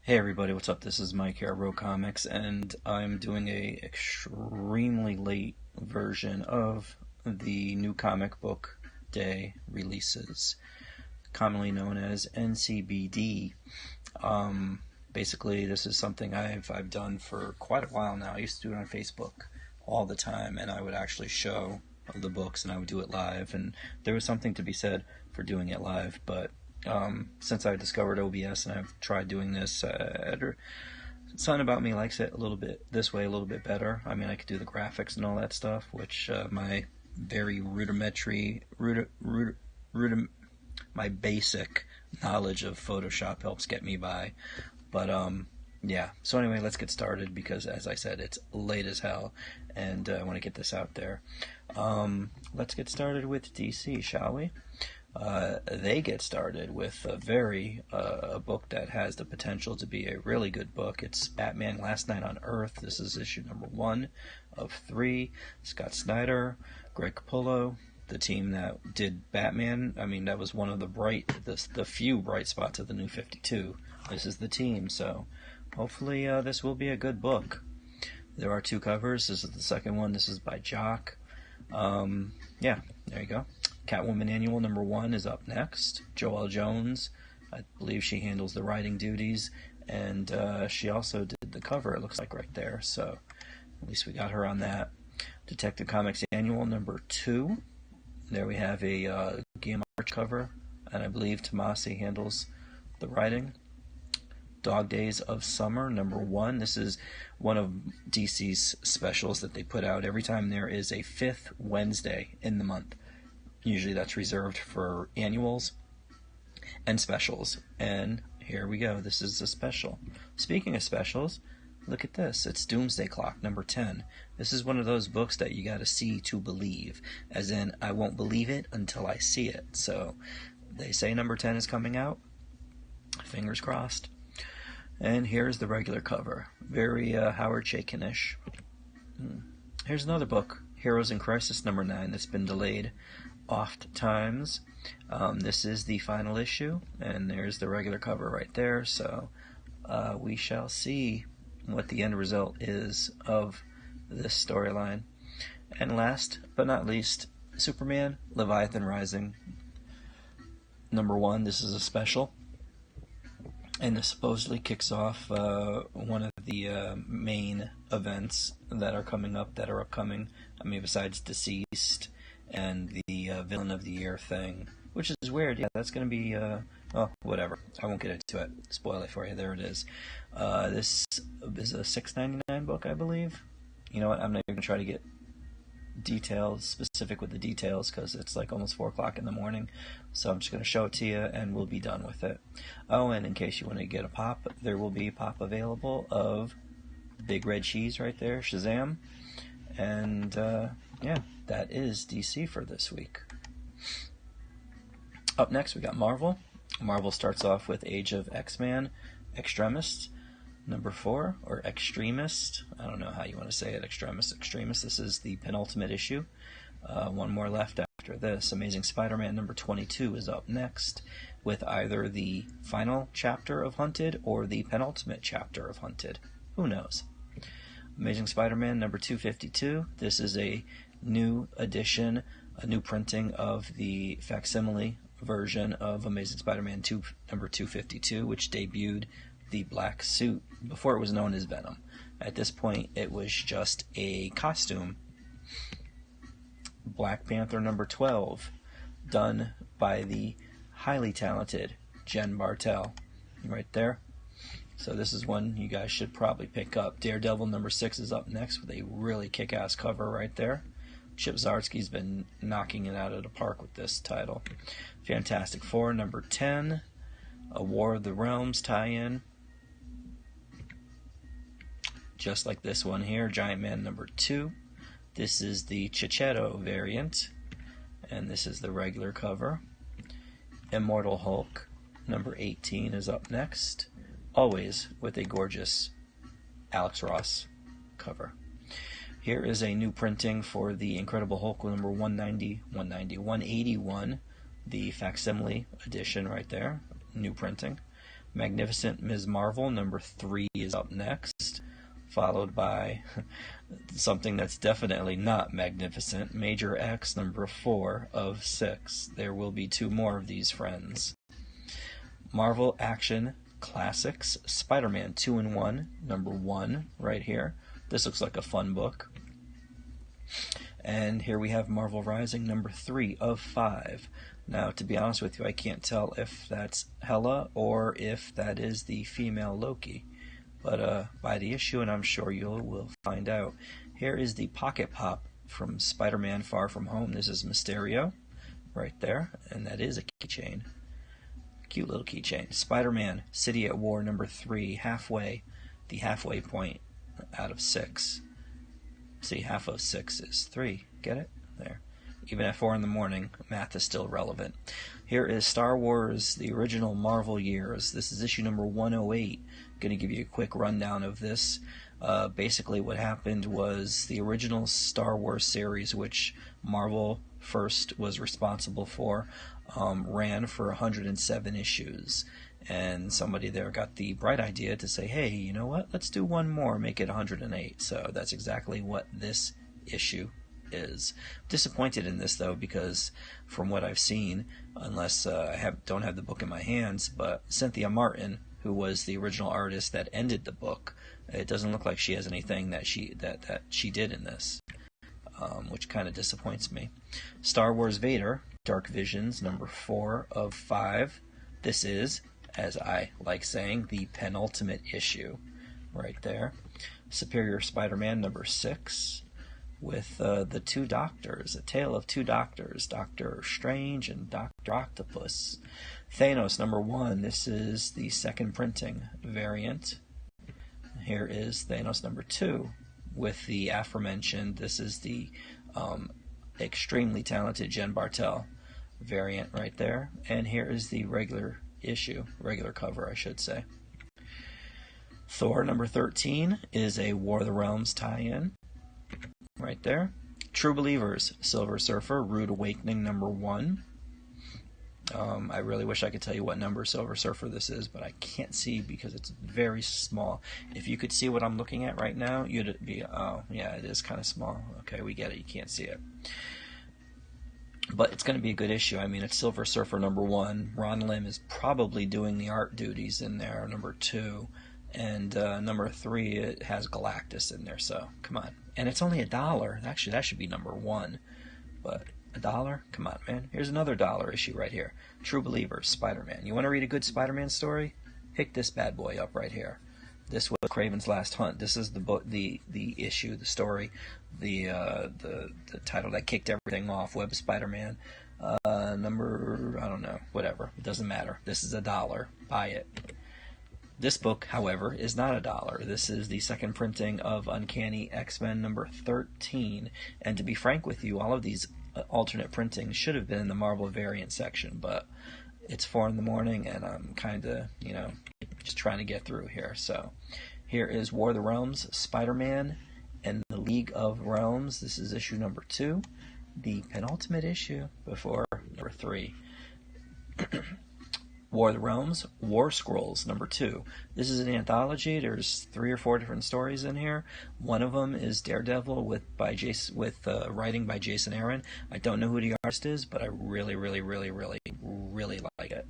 Hey everybody, what's up? This is Mike here at Row Comics, and I'm doing a extremely late version of the new comic book day releases, commonly known as NCBD. Basically, this is something I've done for quite a while now. I used to do it on Facebook all the time, and I would actually show the books, and I would do it live, and there was something to be said for doing it live, but since I discovered OBS and I've tried doing this, something about me likes it a little bit this way, a little bit better. I mean, I could do the graphics and all that stuff, which my very my basic knowledge of Photoshop helps get me by. But yeah. So anyway, let's get started because, as I said, it's late as hell, and I want to get this out there. Let's get started with DC, shall we? They get started with a book that has the potential to be a really good book. It's Batman Last Night on Earth. This is issue number 1 of 3. Scott Snyder, Greg Capullo, the team that did Batman. I mean, that was one of the few bright spots of the New 52. This is the team, so hopefully this will be a good book. There are 2 covers. This is the second one. This is by Jock. Yeah, there you go. Catwoman Annual number 1 is up next. Joelle Jones, I believe she handles the writing duties, and she also did the cover, it looks like, right there, so at least we got her on that. Detective Comics Annual number 2, there we have a Guillaume Arch cover, and I believe Tomasi handles the writing. Dog Days of Summer number 1, this is one of DC's specials that they put out every time there is a 5th Wednesday in the month. Usually that's reserved for annuals and specials. And here we go. This is a special. Speaking of specials, look at this. It's Doomsday Clock, number 10. This is one of those books that you gotta see to believe. As in, I won't believe it until I see it. So, they say number 10 is coming out. Fingers crossed. And here's the regular cover. Very Howard Chaykin-ish. Here's another book. Heroes in Crisis, number 9, that's been delayed oft times. This is the final issue, and there's the regular cover right there, so we shall see what the end result is of this storyline. And last but not least, Superman Leviathan Rising number 1. This is a special, and this supposedly kicks off one of the main events that are upcoming. I mean, besides Deceased and the Villain of the Year thing, which is weird. Yeah, that's going to be, whatever. I won't get into it. Spoil it for you. There it is. This is a $6.99 book, I believe. You know what? I'm not even going to try to get specific with the details, because it's like almost 4 o'clock in the morning. So I'm just going to show it to you, and we'll be done with it. Oh, and in case you want to get a pop, there will be a pop available of Big Red Cheese right there, Shazam. And, yeah, that is DC for this week. Up next, we got Marvel. Marvel starts off with Age of X-Man Extremist, number 4, or Extremist. I don't know how you want to say it, Extremist. This is the penultimate issue. One more left after this. Amazing Spider-Man number 22 is up next, with either the final chapter of Hunted or the penultimate chapter of Hunted. Who knows? Amazing Spider-Man number 252. This is a new edition, a new printing of the facsimile version of Amazing Spider-Man number 252, which debuted the black suit before it was known as Venom. At this point, it was just a costume. Black Panther number 12, done by the highly talented Jen Bartel, right there. So this is one you guys should probably pick up. Daredevil number 6 is up next with a really kick-ass cover right there. Chip Zdarsky's been knocking it out of the park with this title. Fantastic Four number 10, a War of the Realms tie-in. Just like this one here, Giant Man number 2. This is the Chichetto variant, and this is the regular cover. Immortal Hulk number 18 is up next, always with a gorgeous Alex Ross cover. Here is a new printing for the Incredible Hulk number 181, the facsimile edition right there, new printing. Magnificent Ms. Marvel, number 3, is up next, followed by something that's definitely not magnificent, Major X, number 4 of 6. There will be 2 more of these, friends. Marvel Action Classics, Spider-Man 2-in-1, number 1, right here. This looks like a fun book. And here we have Marvel Rising, number 3 of 5. Now, to be honest with you, I can't tell if that's Hela or if that is the female Loki. But by the issue, and I'm sure you will find out. Here is the Pocket Pop from Spider-Man Far From Home. This is Mysterio, right there, and that is a keychain. Cute little keychain. Spider-Man City at War, number 3, halfway, the halfway point out of 6. See, half of 6 is 3. Get it? There. Even at 4 in the morning, math is still relevant. Here is Star Wars, the original Marvel years. This is issue number 108. I'm going to give you a quick rundown of this. Basically what happened was the original Star Wars series, which Marvel first was responsible for, ran for 107 issues. And somebody there got the bright idea to say, hey, you know what, let's do one more, make it 108. So that's exactly what this issue is. Disappointed in this, though, because from what I've seen, unless I don't have the book in my hands, but Cynthia Martin, who was the original artist that ended the book, it doesn't look like she has anything that she did in this, which kind of disappoints me. Star Wars Vader, Dark Visions, number 4 of 5. This is, as I like saying, the penultimate issue, right there. Superior Spider-Man, number 6. With the 2 doctors, a tale of 2 doctors, Doctor Strange and Dr. Octopus. Thanos, number 1, this is the second printing variant. Here is Thanos number 2, with the aforementioned, this is the extremely talented Jen Bartel variant right there. And here is the regular cover, I should say. Thor, number 13, is a War of the Realms tie-in. Right there. True Believers, Silver Surfer, Rude Awakening, number 1. I really wish I could tell you what number Silver Surfer this is, but I can't see because it's very small. If you could see what I'm looking at right now, you'd be, oh, yeah, it is kind of small. Okay, we get it. You can't see it. But it's going to be a good issue. I mean, it's Silver Surfer, number 1. Ron Lim is probably doing the art duties in there, number 2. And number 3, it has Galactus in there, so come on. And it's only $1. Actually, that should be number 1. But $1? Come on, man. Here's another $1 issue right here. True Believers, Spider-Man. You want to read a good Spider-Man story? Pick this bad boy up right here. This was Kraven's Last Hunt. This is the book, the issue, the story, the title that kicked everything off. Web Spider-Man. Number, I don't know, whatever. It doesn't matter. This is $1. Buy it. This book, however, is not $1. This is the second printing of Uncanny X-Men number 13. And to be frank with you, all of these alternate printings should have been in the Marvel variant section, but it's 4 in the morning and I'm kind of, just trying to get through here. So here is War of the Realms, Spider-Man, and the League of Realms. This is issue number 2, the penultimate issue before number 3. War of the Realms, War Scrolls, number 2. This is an anthology. There's 3 or 4 different stories in here. One of them is Daredevil with writing by Jason Aaron. I don't know who the artist is, but I really, really, really, really, really like it.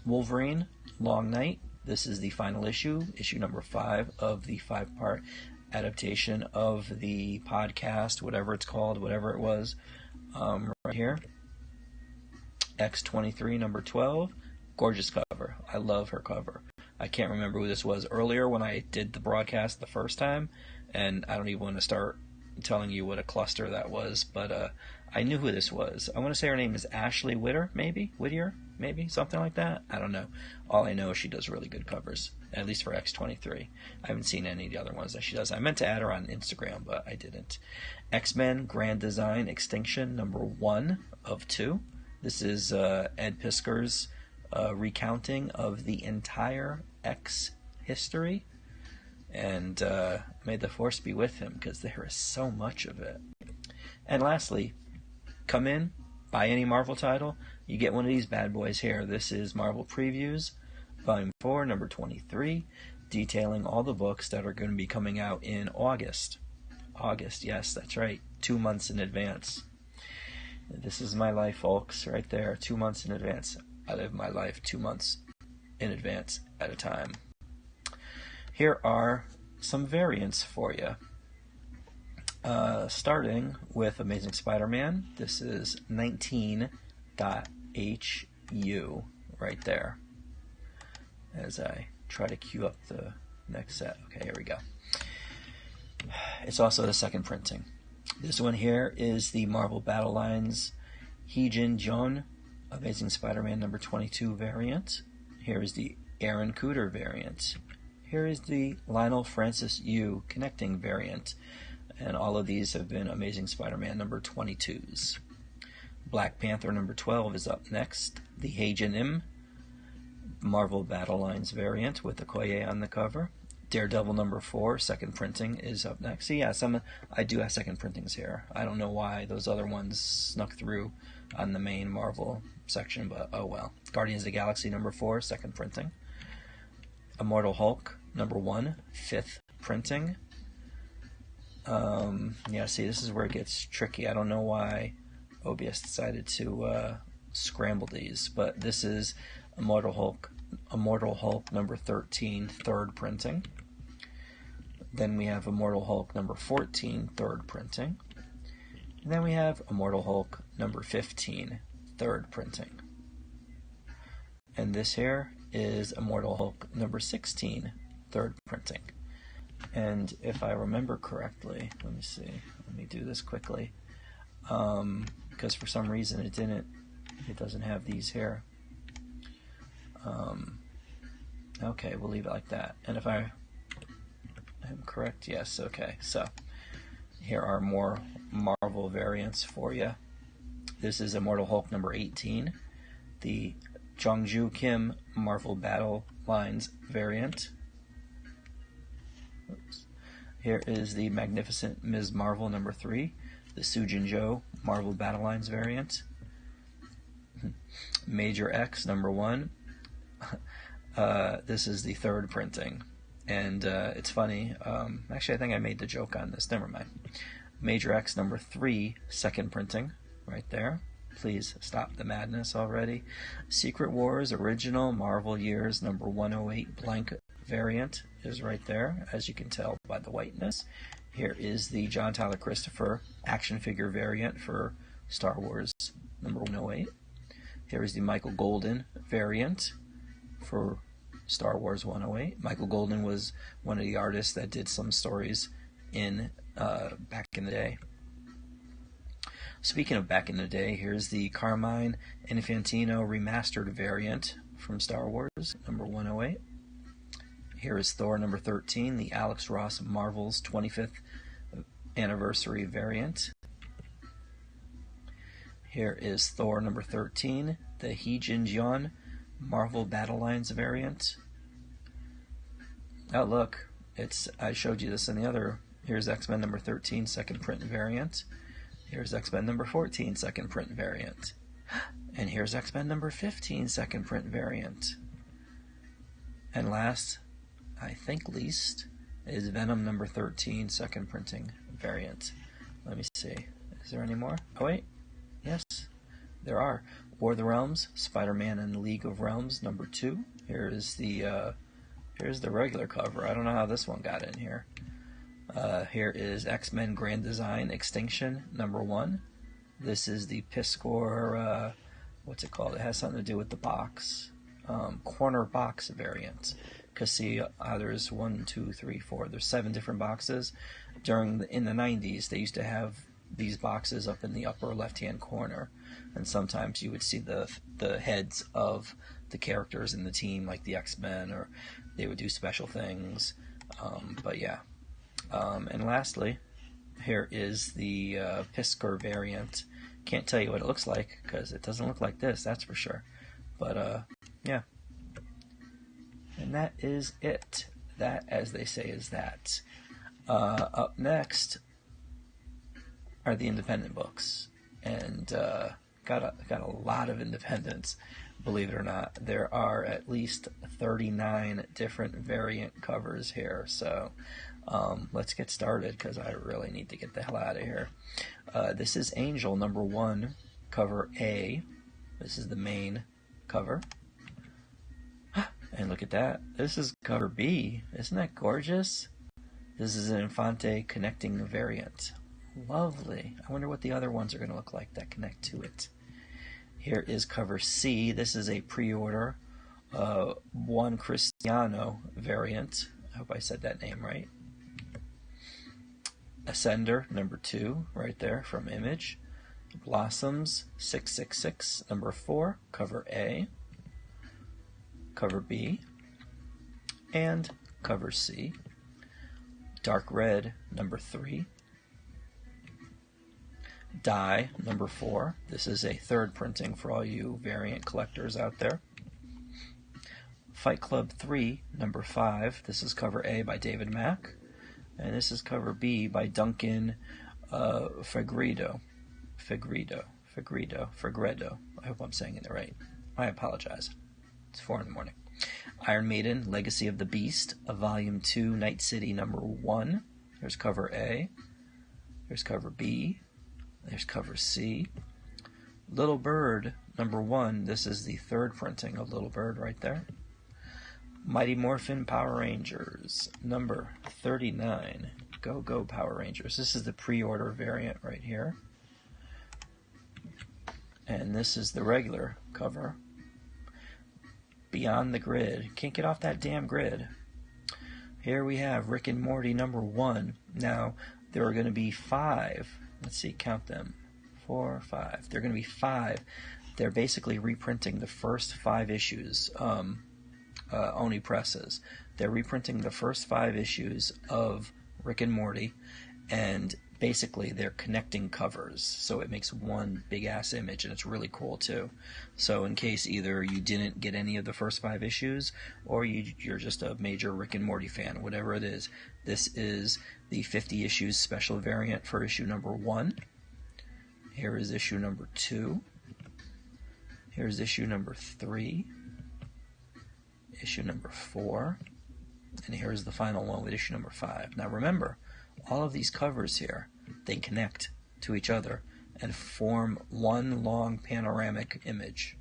Wolverine, Long Night. This is the final issue number 5 of the 5-part adaptation of the podcast, whatever it's called, whatever it was, right here. X-23, number 12. Gorgeous cover. I love her cover. I can't remember who this was earlier when I did the broadcast the first time, and I don't even want to start telling you what a cluster that was, but I knew who this was. I want to say her name is Ashley Whittier, maybe, something like that. I don't know. All I know is she does really good covers, at least for X-23. I haven't seen any of the other ones that she does. I meant to add her on Instagram, but I didn't. X-Men Grand Design Extinction, number 1 of 2. This is Ed Piskor's recounting of the entire X history. And may the force be with him, because there is so much of it. And lastly, come in, buy any Marvel title, you get one of these bad boys here. This is Marvel Previews, Volume 4, number 23, detailing all the books that are going to be coming out in August. August, yes, that's right, 2 months in advance. This is my life, folks, right there, 2 months in advance. I live my life 2 months in advance at a time. Here are some variants for you. Starting with Amazing Spider-Man. This is 19.HU right there. As I try to queue up the next set. Okay, here we go. It's also the second printing. This one here is the Marvel Battle Lines Heejin Jeon Amazing Spider-Man number 22 variant. Here is the Aaron Kuder variant. Here is the Lionel Francis Yu connecting variant. And all of these have been Amazing Spider-Man number 22s. Black Panther number 12 is up next. The Heijin Im Marvel Battle Lines variant with Okoye on the cover. Daredevil number 4, second printing, is up next. So yeah, I do have second printings here. I don't know why those other ones snuck through on the main Marvel section, but oh well. Guardians of the Galaxy number 4, second printing. Immortal Hulk number 1, fifth printing. Yeah, see, this is where it gets tricky. I don't know why OBS decided to scramble these, but this is Immortal Hulk number 13, third printing. Then we have Immortal Hulk number 14, third printing. And then we have Immortal Hulk number 15, third printing. And this here is Immortal Hulk number 16, third printing. And if I remember correctly, let me see, let me do this quickly, because for some reason it doesn't have these here. Okay, we'll leave it like that. And if I am correct, yes, okay, so here are more Marvel variants for you. This is Immortal Hulk number 18, the Jongju Kim Marvel Battle Lines variant. Oops. Here is the Magnificent Ms. Marvel number 3, the Sujin Jo Marvel Battle Lines variant. Major X number 1. This is the third printing, and it's funny. Actually, I think I made the joke on this. Never mind. Major X number 3, second printing, right there. Please stop the madness already. Secret Wars Original Marvel Years number 108 blank variant is right there, as you can tell by the whiteness. Here is the John Tyler Christopher action figure variant for Star Wars number 108. Here is the Michael Golden variant for Star Wars 108. Michael Golden was one of the artists that did some stories in back in the day. Speaking of back in the day, here's the Carmine Infantino remastered variant from Star Wars number 108. Here is Thor number 13, the Alex Ross Marvel's 25th anniversary variant. Here is Thor number 13, the Heejin Jeon Marvel Battle Lines variant. Oh look, I showed you this in the other. Here's X-Men number 13, second print variant. Here's X-Men number 14, second print variant. And here's X-Men number 15, second print variant. And last, I think least, is Venom number 13, second printing variant. Let me see. Is there any more? Oh wait. Yes, there are. War of the Realms, Spider-Man and the League of Realms number 2. Here's the regular cover. I don't know how this one got in here. Here is X-Men Grand Design Extinction number 1. This is the Piscor, what's it called? It has something to do with the box. Corner box variant. Because see, there's 1, 2, 3, 4. There's 7 different boxes. In the 90s, they used to have these boxes up in the upper left-hand corner, and sometimes you would see the heads of the characters in the team, like the X-Men, or they would do special things. But yeah. And lastly, here is the Piscor variant. Can't tell you what it looks like because it doesn't look like this, that's for sure. But yeah. And that is it. That, as they say, is that. Up next are the independent books, and got a lot of independents. believe it or not, there are at least 39 different variant covers here. So let's get started because I really need to get the hell out of here. This is Angel #1, cover A. This is the main cover. And look at that. This is cover B. Isn't that gorgeous? This is an Infante connecting variant. Lovely. I wonder what the other ones are going to look like that connect to it. Here is cover C. This is a pre-order Juan Cristiano variant. I hope I said that name right. Ascender #2 right there from Image. Blossoms 666 #4, cover A, cover B, and cover C. Dark Red #3. Die #4. This is a third printing for all you variant collectors out there. Fight Club 3 #5. This is cover A by David Mack. And this is cover B by Duncan Fegredo. I hope I'm saying it right. I apologize. It's 4 in the morning. Iron Maiden, Legacy of the Beast, Volume 2, Night City #1. There's cover A. There's cover B. There's cover C. Little Bird #1. This is the third printing of Little Bird right there. Mighty Morphin Power Rangers #39. Go Power Rangers. This is the pre-order variant right here. And this is the regular cover. Beyond the Grid. Can't get off that damn grid. Here we have Rick and Morty #1. Now, there are going to be 5. Let's see, count them. 4, 5. There are going to be 5. They're basically reprinting the first 5 issues. Oni presses. They're reprinting the first 5 issues of Rick and Morty, and basically they're connecting covers, so it makes one big ass image, and it's really cool too. So in case either you didn't get any of the first 5 issues, or you're just a major Rick and Morty fan, whatever it is, this is the 50 issues special variant for issue #1. Here is issue #2. Here's issue #3. Issue #4. And here's the final one with issue #5. Now remember, all of these covers here, they connect to each other and form one long panoramic image.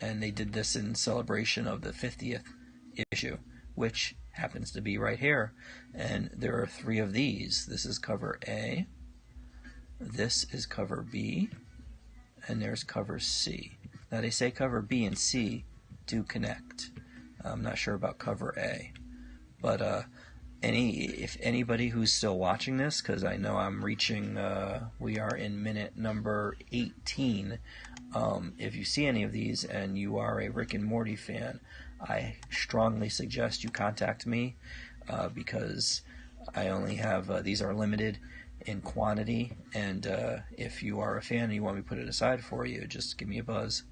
And they did this in celebration of the 50th issue, which happens to be right here. And there are 3 of these. This is cover A, this is cover B, and there's cover C. Now they say cover B and C do connect. I'm not sure about cover A, but if anybody who's still watching this, because I know I'm reaching, we are in minute number 18. If you see any of these and you are a Rick and Morty fan, I strongly suggest you contact me because I only have these are limited in quantity, and if you are a fan and you want me to put it aside for you, just give me a buzz,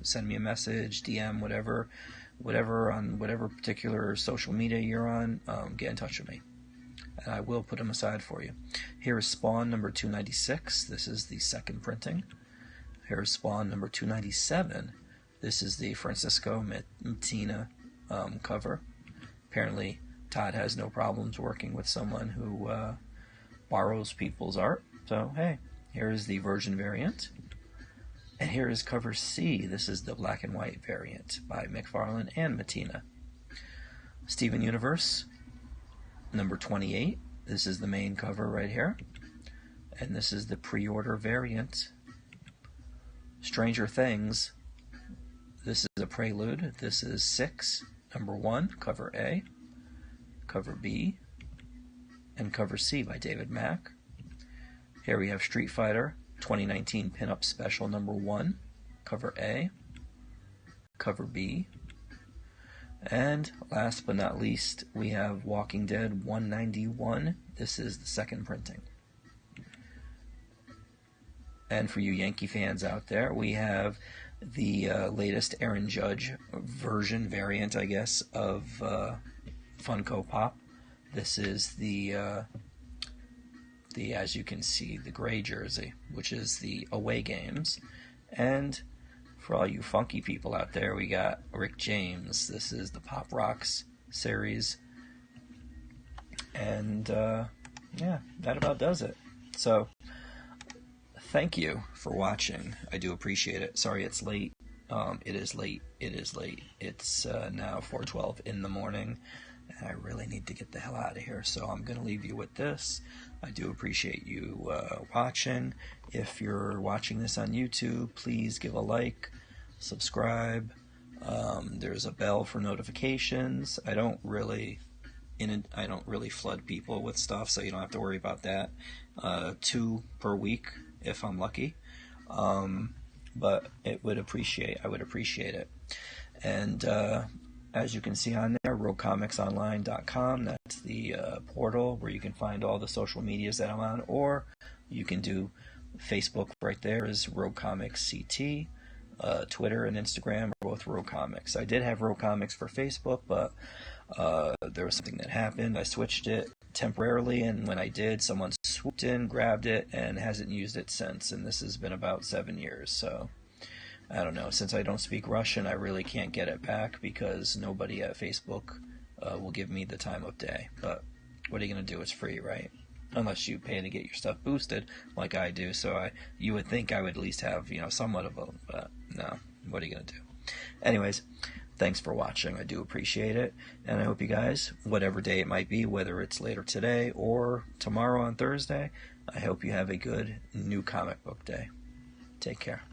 send me a message, DM, whatever on whatever particular social media you're on, get in touch with me and I will put them aside for you. Here is Spawn #296. This is the second printing. Here is Spawn #297. This is the Francisco Mattina cover. Apparently Todd has no problems working with someone who borrows people's art. So, hey, here is the Virgin variant. And here is cover C. This is the black and white variant by McFarlane and Mattina. Steven Universe, #28. This is the main cover right here. And this is the pre-order variant. Stranger Things. This is a prelude. This is 6, #1, cover A, cover B, and cover C by David Mack. Here we have Street Fighter 2019 Pinup Special #1, cover A, cover B, and last but not least, we have Walking Dead 191. This is the second printing. And for you Yankee fans out there, we have the latest Aaron Judge version variant, I guess, of Funko Pop. This is the the, as you can see, the gray jersey, which is the away games. And for all you funky people out there, we got Rick James. This is the Pop Rocks series. And yeah, that about does it. So thank you for watching. I do appreciate it. Sorry it's late. It is late. It's now 4:12 in the morning, and I really need to get the hell out of here. So I'm going to leave you with this. I do appreciate you watching. If you're watching this on YouTube, please give a like, subscribe. There's a bell for notifications. I don't really flood people with stuff, so you don't have to worry about that. 2 per week if I'm lucky. But I would appreciate it. And as you can see on there, roguecomicsonline.com, that's the portal where you can find all the social medias that I'm on, or you can do Facebook right there is Rogue Comics CT. Twitter and Instagram are both Rogue Comics. I did have Rogue Comics for Facebook, but there was something that happened. I switched it temporarily, and when I did, someone swooped in, grabbed it, and hasn't used it since. And this has been about 7 years, so I don't know. Since I don't speak Russian, I really can't get it back because nobody at Facebook will give me the time of day. But what are you going to do? It's free, right? Unless you pay to get your stuff boosted, like I do. So you would think I would at least have, somewhat of a, but no. What are you going to do? Anyways, thanks for watching. I do appreciate it. And I hope you guys, whatever day it might be, whether it's later today or tomorrow on Thursday, I hope you have a good new comic book day. Take care.